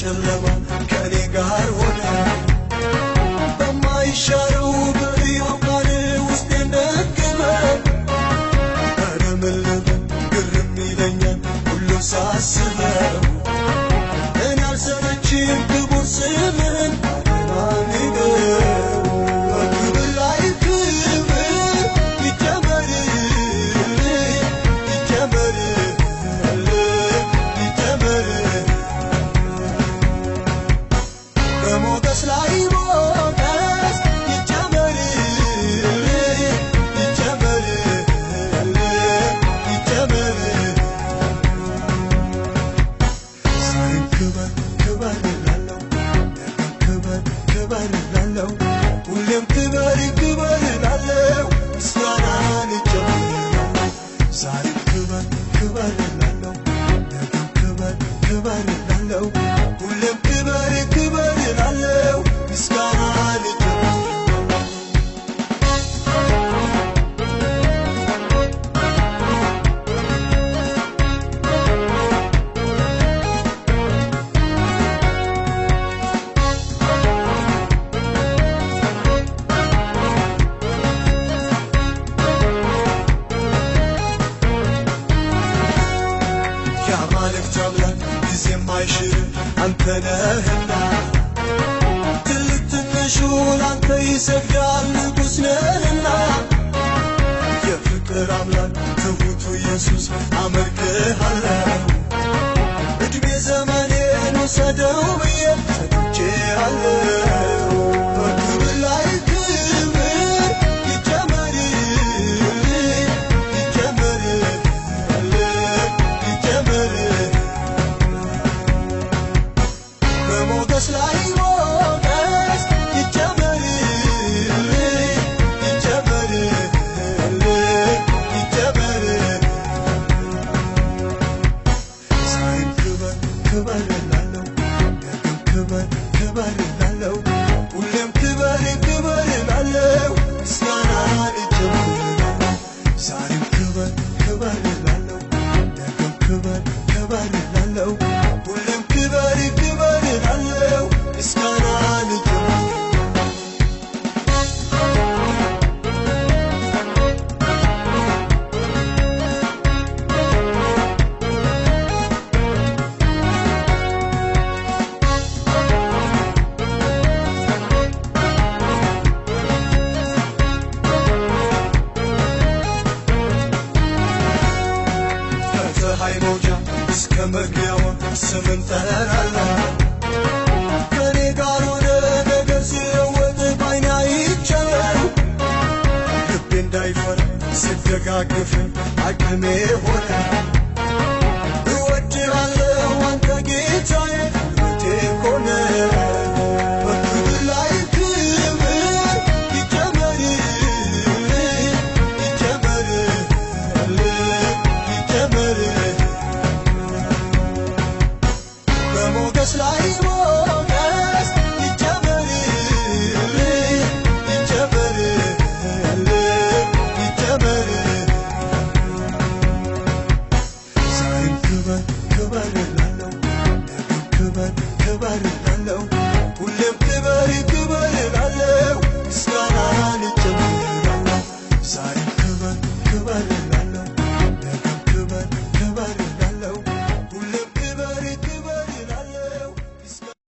ጨለማ ከኔ ጋር ሆነ በማይሻለው በሕያው ቃል ውስጤ እንደገመ ኧረ ምን ልበል ግርም ይለኛል ሁሉ ሳስበው እኔ አልሰለችም ክቡር ስምህን አደራንገው በክብር ላይ ክብር ይጨመር ይጨመር ይጨመር በሞገስ ላይ ሞገስ ይጨመር ይጨመር ይጨመር ዛሬም ክበር ክበር እላለሁ ክበር ክበር እላለሁ ሁሌም ክበር ክበር እላለሁ ምስጋናን እጨምራለሁ ዛሬም ክበር ክበር እላለሁ ክበር ክበር እላለሁ ሁሌም ክበር ክበር እላለሁ ምስጋናን እጨምራለሁ የአማልክት አምላክ ጊዜ የማይሽር አንተ ነህና ትልቅ ትንሹ ላንተ ይሰግዳል ንጉሥ ነህና የፍቅር አምላክ ትሑቱ ኢየሱስ አመልክሃለሁ ዕድሜ ዘመኔን ውሰደው ብዬ ሰጥቼሃለሁ በክብር ላይ ክብር ይጨመር ይጨመር ይጨመር በሞገስ ላይ ሞገስ ይጨመር ይጨመር ይጨመር ዛሬም ክበር ክበር እላለሁ ክበር ክበር እላለሁ ሁሌም ክበር ክበር እላለሁ ምስጋናን እጨምራለሁ ዛሬም ክበር ክበር እላለሁ ክበር ክበር እላለሁ ሁሌም ክበር ክበር እላለሁ ምስጋናን እጨምራለሁ ከፀሐይ መውጫ እስከ መግቢያዋ ስምን ጠራለሁ ከኔ ጋር ሆነ ነገር ሲለወጥ ባይኔ አይቻለሁ ልቤ እንዳይፈራ ሲደጋግፈኝ አቅሜ ሆነ